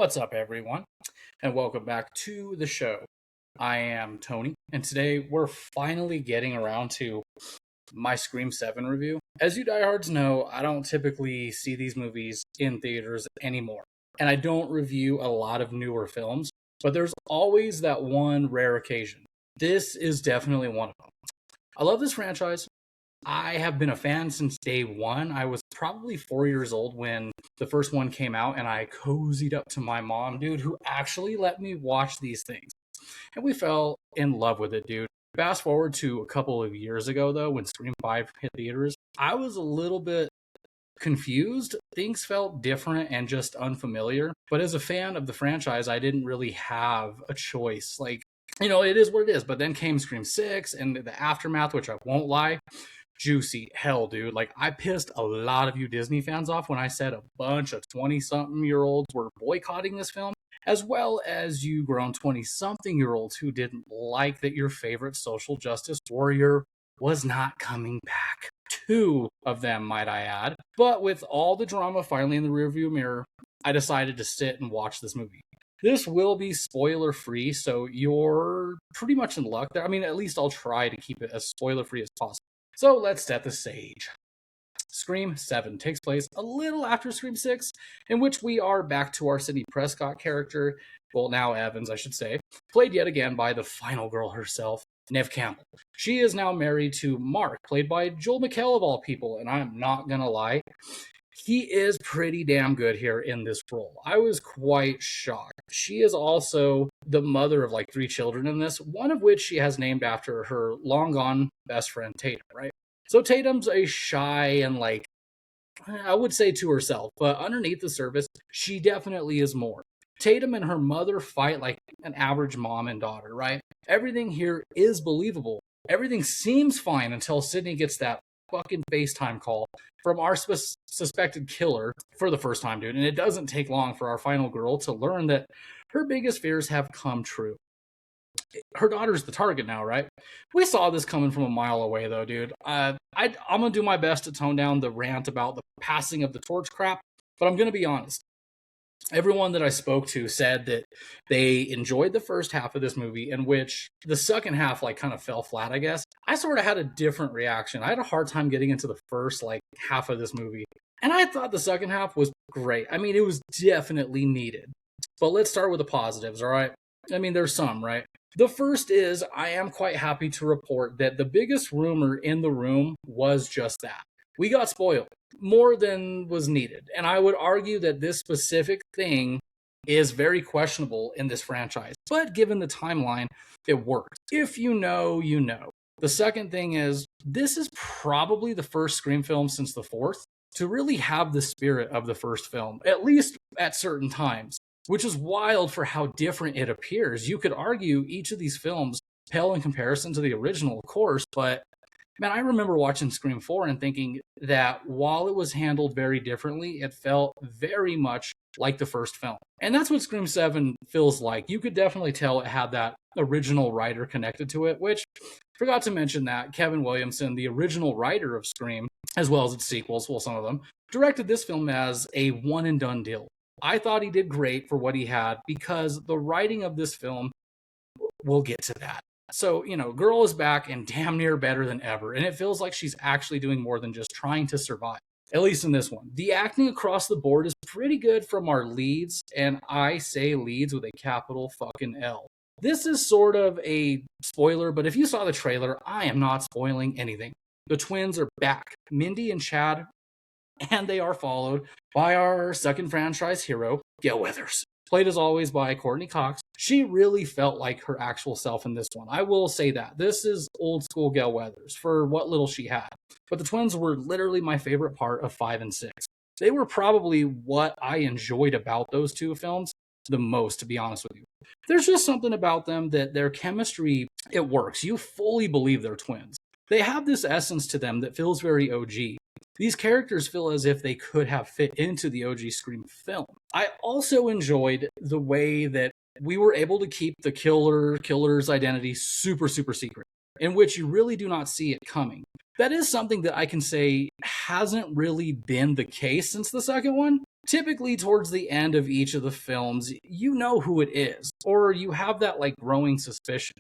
What's up, everyone, and welcome back to the show. I am Tony, and today we're finally getting around to my Scream 7 review. As you diehards know, I don't typically see these movies in theaters anymore, and I don't review a lot of newer films, but there's always that one rare occasion. This is definitely one of them. I love this franchise. I have been a fan since day one. I was probably 4 years old when the first one came out, and I cozied up to my mom, dude, who actually let me watch these things. And we fell in love with it, dude. Fast forward to a couple of years ago, though, when Scream 5 hit theaters, I was a little bit confused. Things felt different and just unfamiliar. But as a fan of the franchise, I didn't really have a choice. It is what it is. But then came Scream 6 and the aftermath, which I won't lie, juicy hell, dude. Like, I pissed a lot of you Disney fans off when I said a bunch of 20-something-year-olds were boycotting this film, as well as you grown 20-something-year-olds who didn't like that your favorite social justice warrior was not coming back. Two of them, might I add. But with all the drama finally in the rearview mirror, I decided to sit and watch this movie. This will be spoiler free, so you're pretty much in luck there. I mean, at least I'll try to keep it as spoiler free as possible. So let's set the stage. Scream 7 takes place a little after Scream 6, in which we are back to our Sidney Prescott character, well, now Evans, I should say, played yet again by the final girl herself, Neve Campbell. She is now married to Mark, played by Joel McHale of all people, and I'm not gonna lie, he is pretty damn good here in this role. I was quite shocked. She is also the mother of like 3 children in this, one of which she has named after her long gone best friend Tatum, right? So Tatum's a shy and like, I would say to herself, but underneath the surface, she definitely is more. Tatum and her mother fight like an average mom and daughter, right? Everything here is believable. Everything seems fine until Sidney gets that fucking FaceTime call from our suspected killer for the first time, dude. And it doesn't take long for our final girl to learn that her biggest fears have come true. Her daughter's the target now, right? We saw this coming from a mile away, though, dude. I'm gonna do my best to tone down the rant about the passing of the torch crap, but I'm gonna be honest. Everyone that I spoke to said that they enjoyed the first half of this movie, in which the second half like kind of fell flat, I guess. I sort of had a different reaction. I had a hard time getting into the first like half of this movie, and I thought the second half was great. I mean, it was definitely needed. But let's start with the positives, all right? I mean, there's some, right? The first is I am quite happy to report that the biggest rumor in the room was just that. We got spoiled more than was needed. And I would argue that this specific thing is very questionable in this franchise. But given the timeline, it worked. If you know, you know. The second thing is this is probably the first Scream film since the fourth to really have the spirit of the first film, at least at certain times, which is wild for how different it appears. You could argue each of these films pale in comparison to the original, of course, but man, I remember watching Scream 4 and thinking that while it was handled very differently, it felt very much like the first film. And that's what Scream 7 feels like. You could definitely tell it had that original writer connected to it, which, forgot to mention that Kevin Williamson, the original writer of Scream, as well as its sequels, well, some of them, directed this film as a one and done deal. I thought he did great for what he had because the writing of this film, we'll get to that. So, girl is back and damn near better than ever. And it feels like she's actually doing more than just trying to survive, at least in this one. The acting across the board is pretty good from our leads. And I say leads with a capital fucking L. This is sort of a spoiler, but if you saw the trailer, I am not spoiling anything. The twins are back, Mindy and Chad, and they are followed by our second franchise hero, Gale Weathers. Played as always by Courtney Cox. She really felt like her actual self in this one. I will say that. This is old school Gale Weathers for what little she had. But the twins were literally my favorite part of 5 and 6. They were probably what I enjoyed about those two films the most, to be honest with you. There's just something about them that their chemistry, it works. You fully believe they're twins. They have this essence to them that feels very OG. These characters feel as if they could have fit into the OG Scream film. I also enjoyed the way that we were able to keep the killer's identity super, super secret, in which you really do not see it coming. That is something that I can say hasn't really been the case since the second one. typically towards the end of each of the films, you know who it is, or you have that like growing suspicion.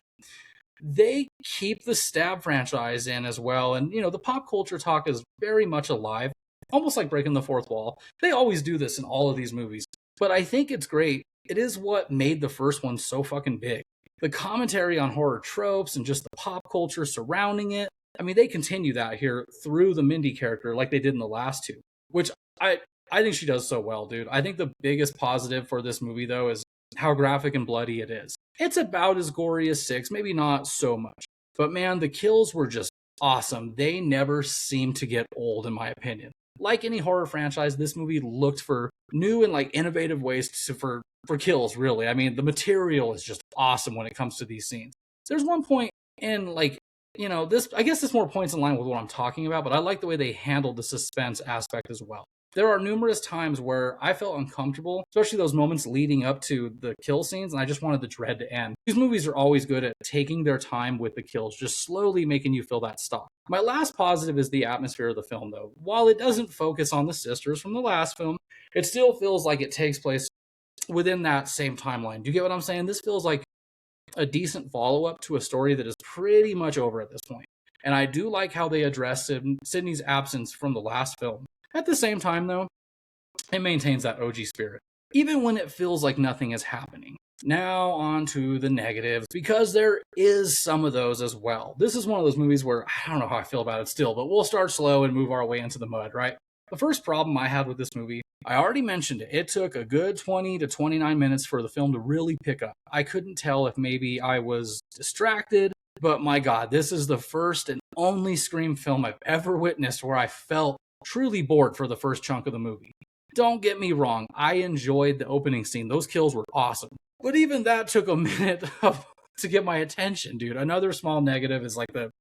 They keep the Stab franchise in as well, and the pop culture talk is very much alive, almost like breaking the fourth wall. They always do this in all of these movies, but I think it's great. It is what made the first one so fucking big. The commentary on horror tropes and just the pop culture surrounding it. I mean, they continue that here through the Mindy character like they did in the last two, which I I think she does so well, dude. I think the biggest positive for this movie though is how graphic and bloody it is. It's about as gory as 6, maybe not so much. But man, the kills were just awesome. They never seem to get old in my opinion. Like any horror franchise, this movie looked for new and like innovative ways for kills, really. I mean, the material is just awesome when it comes to these scenes. There's one point in like this, I guess this more points in line with what I'm talking about, but I like the way they handled the suspense aspect as well. There are numerous times where I felt uncomfortable, especially those moments leading up to the kill scenes, and I just wanted the dread to end. These movies are always good at taking their time with the kills, just slowly making you feel that stop. My last positive is the atmosphere of the film, though. While it doesn't focus on the sisters from the last film, it still feels like it takes place within that same timeline. Do you get what I'm saying? This feels like a decent follow-up to a story that is pretty much over at this point. And I do like how they address Sydney's absence from the last film. At the same time, though, it maintains that OG spirit, even when it feels like nothing is happening. Now, on to the negatives, because there is some of those as well. This is one of those movies where I don't know how I feel about it still, but we'll start slow and move our way into the mud, right? The first problem I had with this movie, I already mentioned it. It took a good 20 to 29 minutes for the film to really pick up. I couldn't tell if maybe I was distracted, but my God, this is the first and only Scream film I've ever witnessed where I felt truly bored for the first chunk of the movie. Don't get me wrong, I enjoyed the opening scene. Those kills were awesome. But even that took a minute to get my attention, dude. Another small negative is like the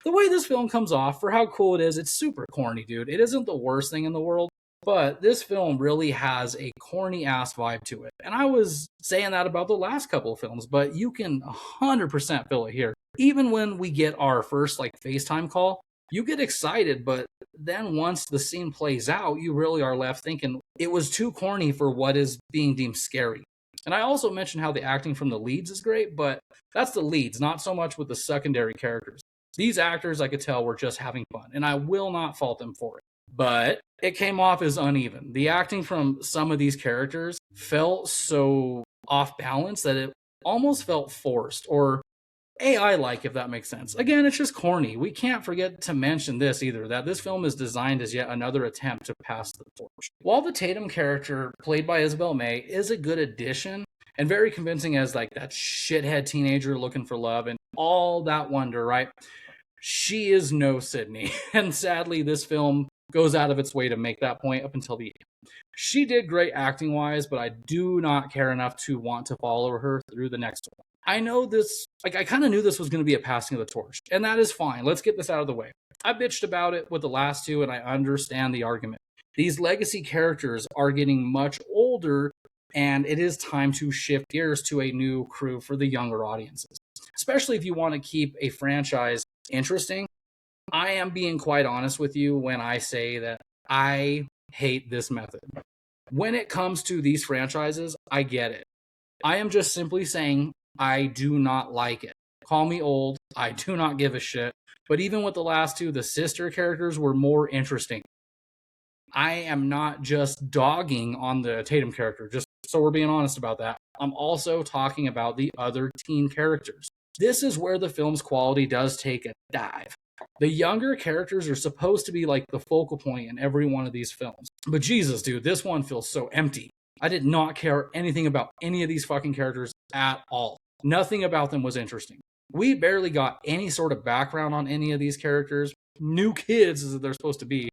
way this film comes off for how cool it is. It's super corny, dude. It isn't the worst thing in the world, but this film really has a corny ass vibe to it. And I was saying that about the last couple of films, but you can 100% feel it here. Even when we get our first like FaceTime call, you get excited, but then once the scene plays out, you really are left thinking it was too corny for what is being deemed scary. And I also mentioned how the acting from the leads is great, but that's the leads, not so much with the secondary characters. These actors, I could tell, were just having fun, and I will not fault them for it. But it came off as uneven. The acting from some of these characters felt so off balance that it almost felt forced, or AI-like, if that makes sense. Again, it's just corny. We can't forget to mention this either, that this film is designed as yet another attempt to pass the torch. While the Tatum character, played by Isabel May, is a good addition, and very convincing as like that shithead teenager looking for love and all that wonder, right? She is no Sydney. And sadly, this film goes out of its way to make that point up until the end. She did great acting-wise, but I do not care enough to want to follow her through the next one. I know this, like I kind of knew this was going to be a passing of the torch, and that is fine. Let's get this out of the way. I bitched about it with the last two, and I understand the argument. These legacy characters are getting much older, and it is time to shift gears to a new crew for the younger audiences, especially if you want to keep a franchise interesting. I am being quite honest with you when I say that I hate this method. When it comes to these franchises, I get it. I am just simply saying I do not like it. Call me old. I do not give a shit. But even with the last two, the sister characters were more interesting. I am not just dogging on the Tatum character, just so we're being honest about that. I'm also talking about the other teen characters. This is where the film's quality does take a dive. The younger characters are supposed to be like the focal point in every one of these films. But Jesus, dude, this one feels so empty. I did not care anything about any of these fucking characters at all. Nothing about them was interesting. We barely got any sort of background on any of these characters. New kids as they're supposed to be.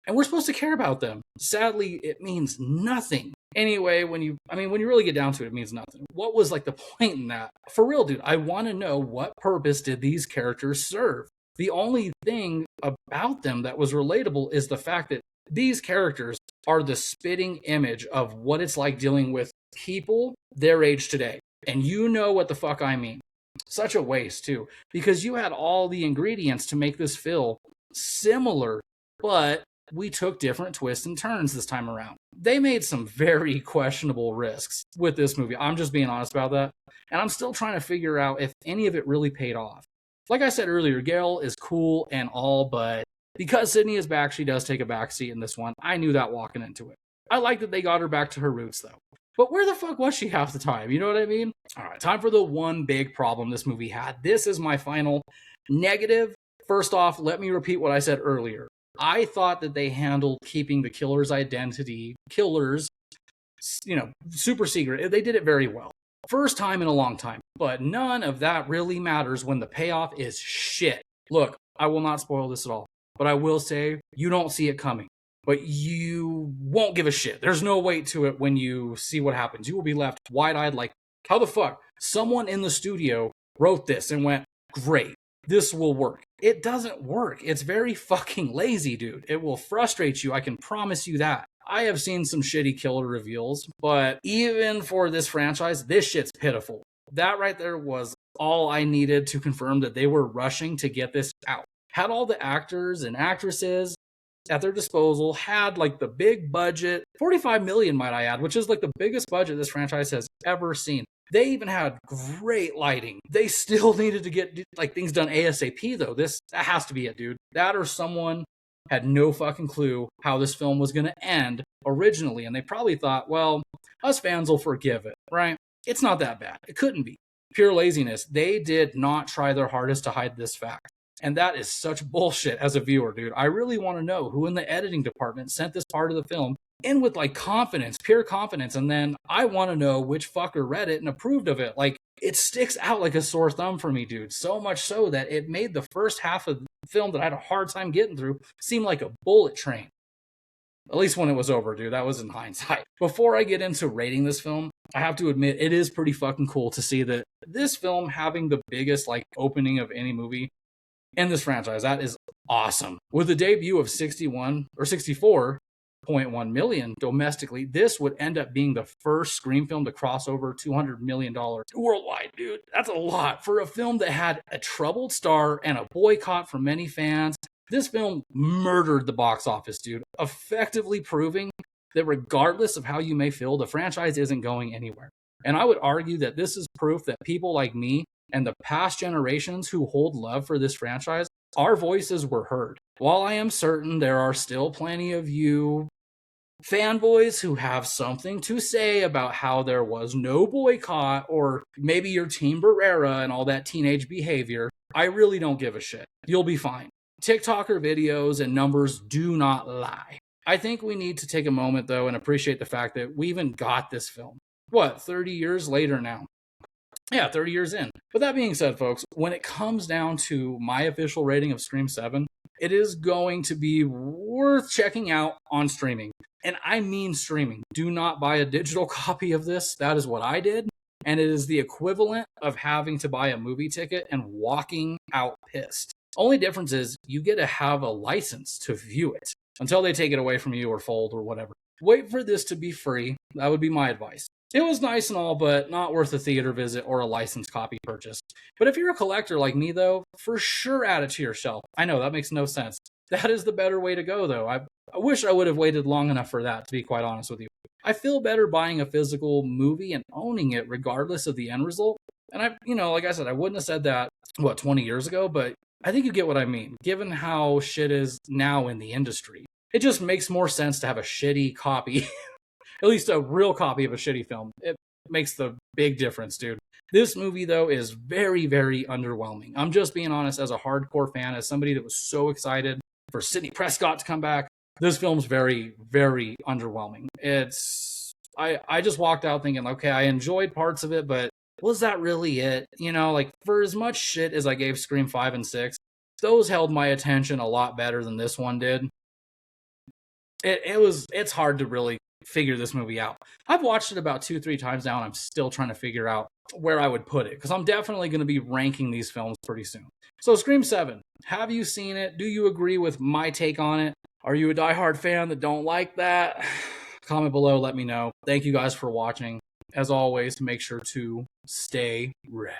And we're supposed to care about them. Sadly, it means nothing. Anyway, when you really get down to it, it means nothing. What was like the point in that? For real, dude, I want to know what purpose did these characters serve? The only thing about them that was relatable is the fact that these characters are the spitting image of what it's like dealing with people their age today. And you know what the fuck I mean. Such a waste, too. Because you had all the ingredients to make this feel similar, but we took different twists and turns this time around. They made some very questionable risks with this movie. I'm just being honest about that. And I'm still trying to figure out if any of it really paid off. Like I said earlier, Gail is cool and all, but because Sydney is back, she does take a backseat in this one. I knew that walking into it. I like that they got her back to her roots, though. But where the fuck was she half the time? You know what I mean? All right, time for the one big problem this movie had. This is my final negative. First off, let me repeat what I said earlier. I thought that they handled keeping the killer's identity, super secret. They did it very well. First time in a long time. But none of that really matters when the payoff is shit. Look, I will not spoil this at all. But I will say, you don't see it coming. But you won't give a shit. There's no weight to it when you see what happens. You will be left wide-eyed like, how the fuck? Someone in the studio wrote this and went, great, this will work. It doesn't work. It's very fucking lazy, dude. It will frustrate you. I can promise you that. I have seen some shitty killer reveals, but even for this franchise, this shit's pitiful. That right there was all I needed to confirm that they were rushing to get this out. Had all the actors and actresses at their disposal, had like the big budget, 45 million might I add, which is like the biggest budget this franchise has ever seen. They even had great lighting. They still needed to get like things done ASAP though. That has to be it, dude. That or someone had no fucking clue how this film was going to end originally, and they probably thought, well, us fans will forgive it, right? It's not that bad. It couldn't be. Pure laziness. They did not try their hardest to hide this fact. And that is such bullshit as a viewer, dude. I really want to know who in the editing department sent this part of the film in with like confidence, pure confidence. And then I want to know which fucker read it and approved of it. Like, it sticks out like a sore thumb for me, dude. So much so that it made the first half of the film that I had a hard time getting through seem like a bullet train. At least when it was over, dude. That was in hindsight. Before I get into rating this film, I have to admit it is pretty fucking cool to see that this film having the biggest like opening of any movie in this franchise. That is awesome. With a debut of 61 or 64.1 million domestically, this would end up being the first Scream film to cross over $200 million worldwide, dude. That's a lot. For a film that had a troubled star and a boycott from many fans, this film murdered the box office, dude, effectively proving that regardless of how you may feel, the franchise isn't going anywhere. And I would argue that this is proof that people like me and the past generations who hold love for this franchise, our voices were heard. While I am certain there are still plenty of you fanboys who have something to say about how there was no boycott, or maybe your Team Barrera and all that teenage behavior, I really don't give a shit. You'll be fine. TikToker videos and numbers do not lie. I think we need to take a moment, though, and appreciate the fact that we even got this film. 30 years later now? Yeah, 30 years in. But that being said, folks, when it comes down to my official rating of Scream 7, it is going to be worth checking out on streaming. And I mean streaming. Do not buy a digital copy of this. That is what I did. And it is the equivalent of having to buy a movie ticket and walking out pissed. Only difference is you get to have a license to view it until they take it away from you or fold or whatever. Wait for this to be free. That would be my advice. It was nice and all, but not worth a theater visit or a licensed copy purchase. But if you're a collector like me, though, for sure add it to your shelf. I know, that makes no sense. That is the better way to go, though. I wish I would have waited long enough for that, to be quite honest with you. I feel better buying a physical movie and owning it regardless of the end result. And like I said, I wouldn't have said that, 20 years ago, but I think you get what I mean. Given how shit is now in the industry, it just makes more sense to have a shitty copy, at least a real copy of a shitty film. It makes the big difference, dude. This movie, though, is very, very underwhelming. I'm just being honest, as a hardcore fan, as somebody that was so excited for Sidney Prescott to come back, this film's very, very underwhelming. I just walked out thinking, okay, I enjoyed parts of it, but was that really it? For as much shit as I gave Scream 5 and 6, those held my attention a lot better than this one did. It's hard to really figure this movie out. I've watched it about 2-3 times now, and I'm still trying to figure out where I would put it, because I'm definitely going to be ranking these films pretty soon. So Scream 7, have you seen it? Do you agree with my take on it? Are you a diehard fan that don't like that? Comment below, let me know. Thank you guys for watching. As always, make sure to stay rad.